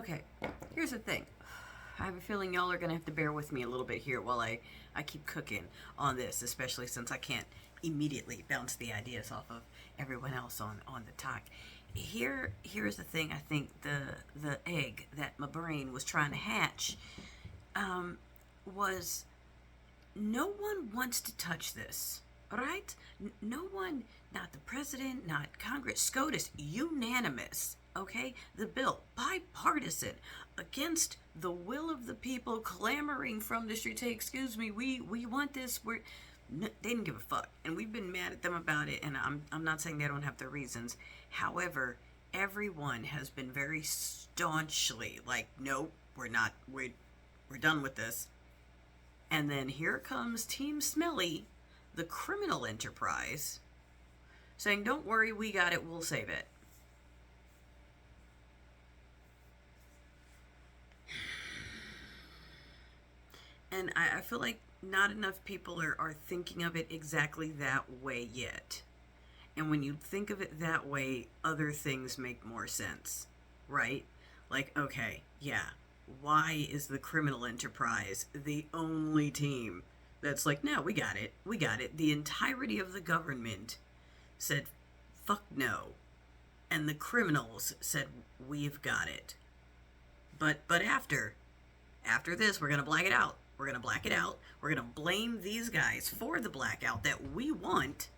Okay, here's the thing. I have a feeling y'all are gonna have to bear with me a little bit here while I keep cooking on this, especially since I can't immediately bounce the ideas off of everyone else on the talk. Here's the thing. I think the egg that my brain was trying to hatch um, was no one wants to touch this, right? No one, not the president, not Congress. SCOTUS, unanimous. Okay, the bill bipartisan against the will of the people, clamoring from the streets. Hey, excuse me, we want this. We're no, they didn't give a fuck, and we've been mad at them about it. And I'm not saying they don't have their reasons. However, everyone has been very staunchly like, nope, we're not. We're done with this. And then here comes Team Smelly, the criminal enterprise, saying, don't worry, we got it, we'll save it. And I feel like not enough people are thinking of it exactly that way yet. And when you think of it that way, other things make more sense, right? Like, okay, yeah, why is the criminal enterprise the only team that's like, no, we got it, we got it? The entirety of the government said, fuck no. And the criminals said, we've got it. But after this, we're gonna black it out. We're gonna black it out. We're gonna blame these guys for the blackout that we want.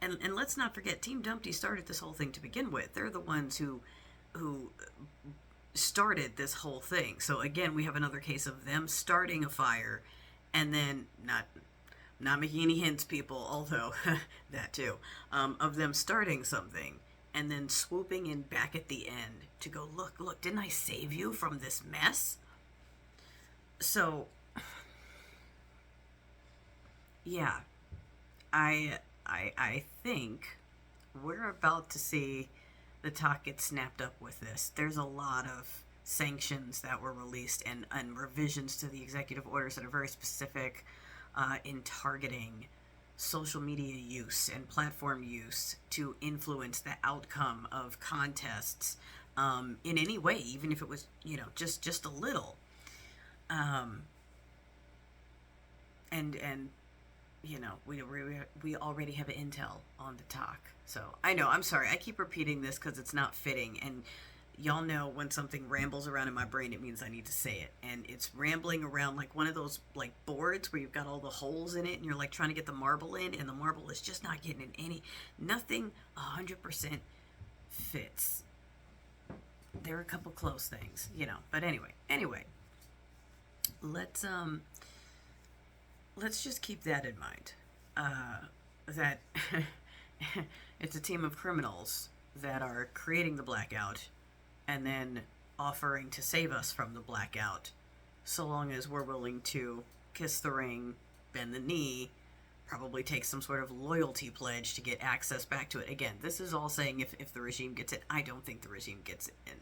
And let's not forget, Team Dumpty started this whole thing to begin with. They're the ones who started this whole thing. So again, we have another case of them starting a fire, and then not making any hints, people. Although that too, of them starting something and then swooping in back at the end to go, look, didn't I save you from this mess? So yeah, I think we're about to see the talk get snapped up with this. There's a lot of sanctions that were released and revisions to the executive orders that are very specific in targeting social media use and platform use to influence the outcome of contests in any way, even if it was, just a little. Um, and we already have intel on the talk. So I know, I'm sorry, I keep repeating this because it's not fitting, and y'all know when something rambles around in my brain, it means I need to say it. And it's rambling around like one of those like boards where you've got all the holes in it and you're like trying to get the marble in, and the marble is just not getting in nothing 100% fits. There are a couple close things, but anyway, let's just keep that in mind. That it's a team of criminals that are creating the blackout and then offering to save us from the blackout, so long as we're willing to kiss the ring, bend the knee, probably take some sort of loyalty pledge to get access back to it. Again, this is all saying if the regime gets it. I don't think the regime gets it in.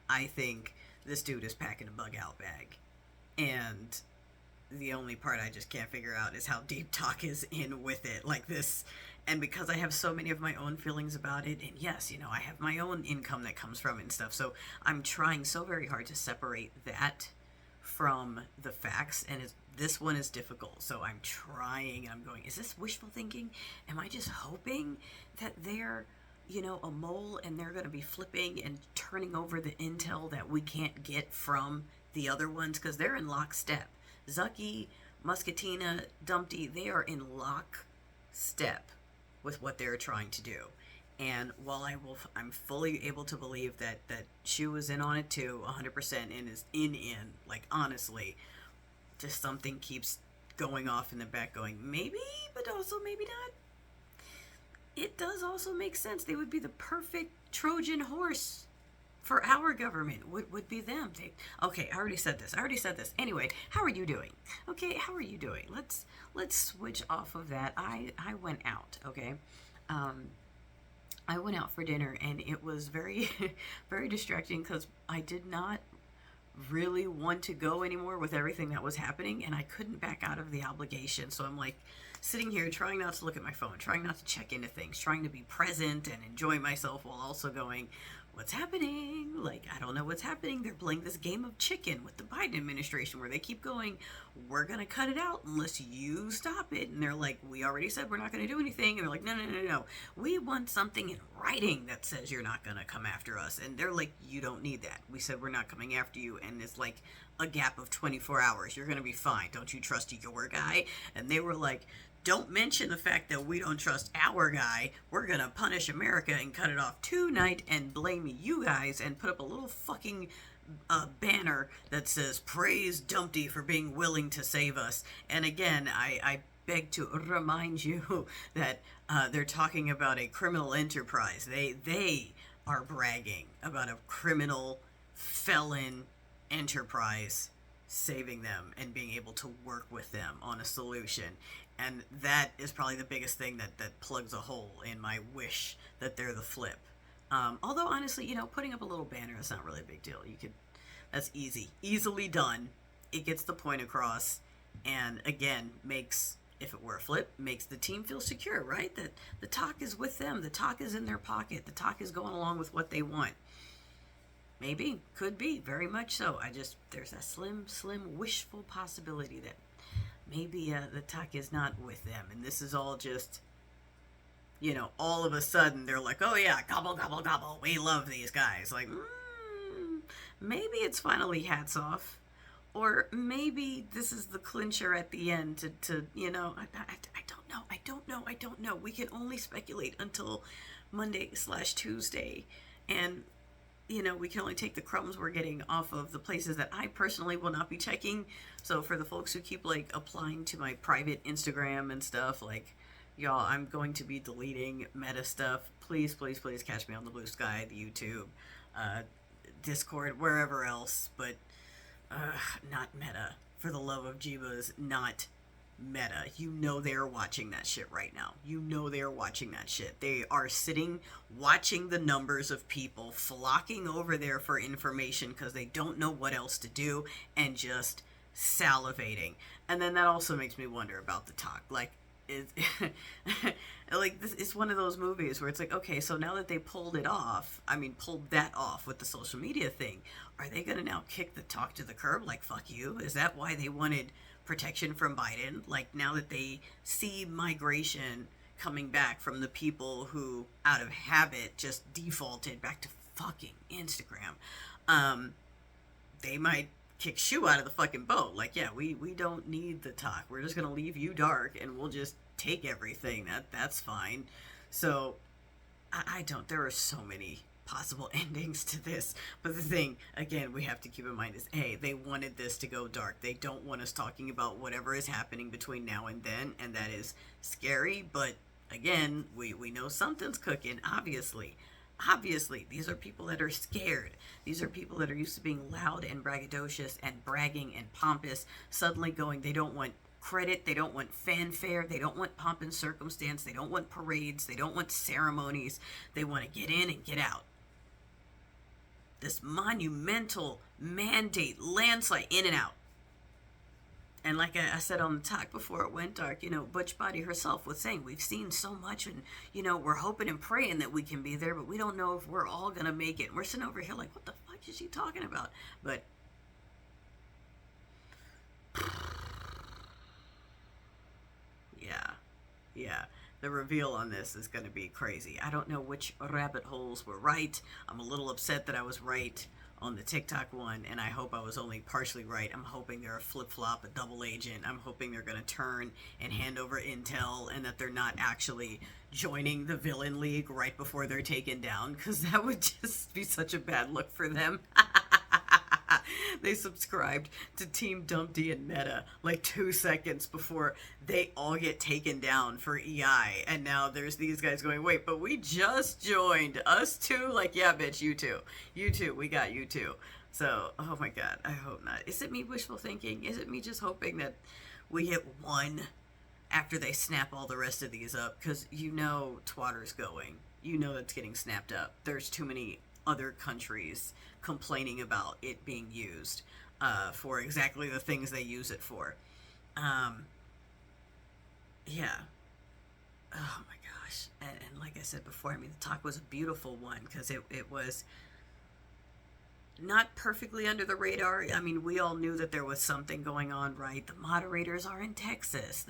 I think this dude is packing a bug out bag. And the only part I just can't figure out is how deep talk is in with it like this. And because I have so many of my own feelings about it, and yes, I have my own income that comes from it and stuff, so I'm trying so very hard to separate that from the facts, and this one is difficult. So I'm trying, I'm going, is this wishful thinking? Am I just hoping that they're a mole and they're going to be flipping and turning over the intel that we can't get from the other ones? Because they're in lockstep. Zucky, Muscatina, Dumpty, they are in lockstep with what they're trying to do. And while I'm fully able to believe that Shu is in on it too, 100%, and is in, like, honestly, just something keeps going off in the back going, maybe, but also maybe not. It does also make sense. They would be the perfect Trojan horse for our government, would be them. Okay, I already said this. Anyway, how are you doing? Okay, how are you doing? Let's switch off of that. I went out, okay? I went out for dinner, and it was very, very distracting because I did not really want to go anymore with everything that was happening, and I couldn't back out of the obligation. So I'm like sitting here trying not to look at my phone, trying not to check into things, trying to be present and enjoy myself while also going, what's happening? Like, I don't know what's happening. They're playing this game of chicken with the Biden administration where they keep going, we're going to cut it out unless you stop it. And they're like, we already said we're not going to do anything. And they're like, no, no, no, no. We want something in writing that says you're not going to come after us. And they're like, you don't need that. We said we're not coming after you. And it's like a gap of 24 hours. You're going to be fine. Don't you trust your guy? And they were like, don't mention the fact that we don't trust our guy. We're going to punish America and cut it off tonight and blame you guys and put up a little fucking banner that says, praise Dumpty for being willing to save us. And again, I beg to remind you that they're talking about a criminal enterprise. They are bragging about a criminal felon enterprise saving them and being able to work with them on a solution. And that is probably the biggest thing that plugs a hole in my wish that they're the flip. Although honestly, putting up a little banner is not really a big deal. That's easily done. It gets the point across, and again, if it were a flip, makes the team feel secure, right? That the talk is with them, the talk is in their pocket, the talk is going along with what they want. Maybe, could be, very much so. There's a slim wishful possibility that maybe the talk is not with them, and this is all just, all of a sudden they're like, oh yeah, gobble, gobble, gobble, we love these guys. Like, maybe it's finally hats off, or maybe this is the clincher at the end to I don't know. We can only speculate until Monday/Tuesday, and we can only take the crumbs we're getting off of the places that I personally will not be checking. So for the folks who keep applying to my private Instagram and stuff, y'all, I'm going to be deleting Meta stuff. Please, please, please catch me on the Blue Sky, the YouTube, Discord, wherever else, but not Meta. For the love of Jeebus, not Meta. They are watching that shit right now. They are watching that shit. They are sitting watching the numbers of people flocking over there for information because they don't know what else to do and just salivating. And then that also makes me wonder about the talk. It's one of those movies where it's like, okay, so now that they pulled that off with the social media thing, are they gonna now kick the talk to the curb? Like, fuck you? Is that why they wanted protection from Biden? Like, now that they see migration coming back from the people who out of habit just defaulted back to fucking Instagram, they might kick shoe out of the fucking boat. Like, yeah, we don't need the talk. We're just gonna leave you dark and we'll just take everything. That's fine. So there are so many possible endings to this, but the thing again we have to keep in mind is they wanted this to go dark. They don't want us talking about whatever is happening between now and then, and that is scary. But again, we know something's cooking. Obviously these are people that are scared. These are people that are used to being loud and braggadocious and bragging and pompous, suddenly going, they don't want credit, they don't want fanfare, they don't want pomp and circumstance, they don't want parades, they don't want ceremonies, they want to get in and get out. This monumental mandate, landslide, in and out. And like I said on the talk before it went dark, Butch Body herself was saying, we've seen so much, and, we're hoping and praying that we can be there, but we don't know if we're all going to make it. And we're sitting over here like, what the fuck is she talking about? But yeah. The reveal on this is going to be crazy. I don't know which rabbit holes were right. I'm a little upset that I was right on the TikTok one, and I hope I was only partially right. I'm hoping they're a flip-flop, a double agent. I'm hoping they're going to turn and hand over intel, and that they're not actually joining the villain league right before they're taken down, because that would just be such a bad look for them. They subscribed to Team Dumpty and Meta 2 seconds before they all get taken down for EI, and now there's these guys going, wait, but we just joined, us too? Yeah, bitch, you too, we got you too. So, oh my god, I hope not. Is it me wishful thinking? Is it me just hoping that we hit one after they snap all the rest of these up? Because Twatter's going, that's getting snapped up. There's too many other countries complaining about it being used for exactly the things they use it for. Yeah. oh my gosh. And like I said before, I mean, the talk was a beautiful one because it was not perfectly under the radar. I mean, we all knew that there was something going on, right? The moderators are in Texas.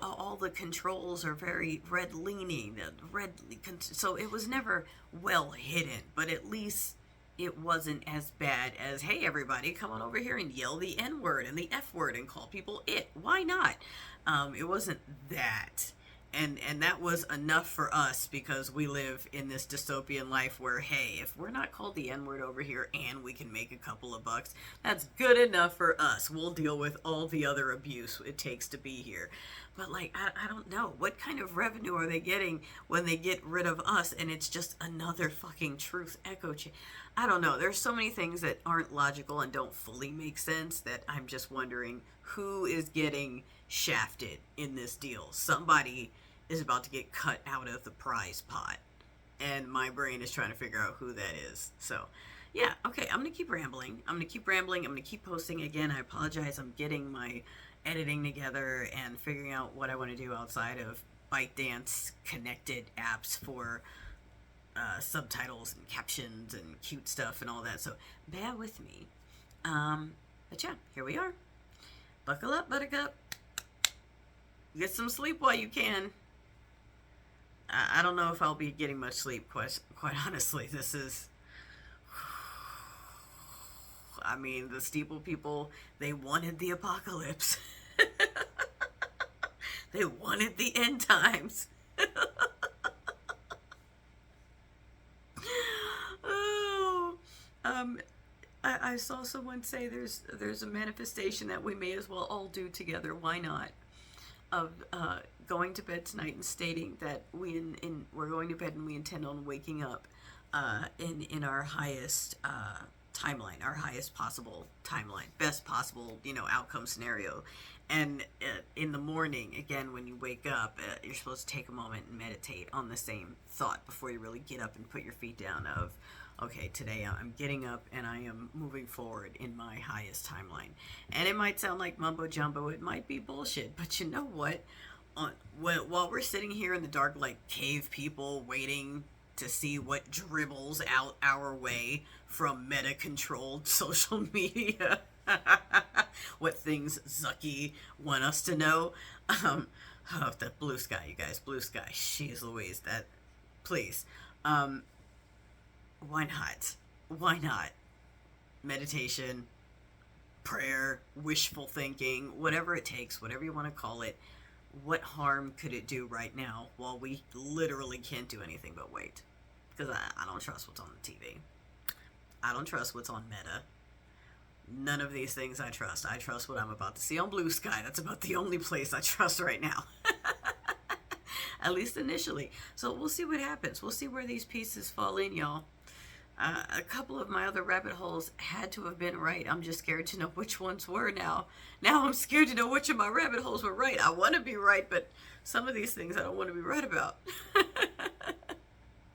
All the controls are very red leaning. So it was never well hidden, but at least it wasn't as bad as, hey, everybody, come on over here and yell the N word and the F word and call people it. Why not? It wasn't that. And that was enough for us because we live in this dystopian life where, hey, if we're not called the N-word over here and we can make a couple of bucks, that's good enough for us. We'll deal with all the other abuse it takes to be here. But, like, I don't know. What kind of revenue are they getting when they get rid of us and it's just another fucking truth echo chamber? I don't know. There's so many things that aren't logical and don't fully make sense that I'm just wondering who is getting shafted in this deal. Somebody is about to get cut out of the prize pot, and my brain is trying to figure out who that is. So yeah, okay, I'm gonna keep rambling. I'm gonna keep posting. Again, I apologize. I'm getting my editing together and figuring out what I want to do outside of ByteDance connected apps for subtitles and captions and cute stuff and all that, so bear with me. But yeah, here we are. Buckle up, buttercup. Get some sleep while you can. I don't know if I'll be getting much sleep, quite honestly. This is... I mean, the Steeple people, they wanted the apocalypse. They wanted the end times. Oh, I saw someone say there's a manifestation that we may as well all do together. Why not? Of going to bed tonight and stating that we're going to bed and we intend on waking up in our highest timeline, our highest possible timeline, best possible outcome scenario. And in the morning, again, when you wake up, you're supposed to take a moment and meditate on the same thought before you really get up and put your feet down of, okay, today I'm getting up and I am moving forward in my highest timeline. And it might sound like mumbo jumbo, it might be bullshit, but you know what? While we're sitting here in the dark like cave people waiting to see what dribbles out our way from meta-controlled social media, what things Zucky want us to know. Oh, that blue sky, you guys, blue sky. Jeez Louise, that, please. Why not? Why not? Meditation, prayer, wishful thinking, whatever it takes, whatever you want to call it. What harm could it do right now while we literally can't do anything but wait? Because I don't trust what's on the TV. I don't trust what's on Meta. None of these things I trust. I trust what I'm about to see on Blue Sky. That's about the only place I trust right now. At least initially. So we'll see what happens. We'll see where these pieces fall in, y'all. A couple of my other rabbit holes had to have been right. I'm just scared to know which ones were now. Now I'm scared to know which of my rabbit holes were right. I want to be right, but some of these things I don't want to be right about.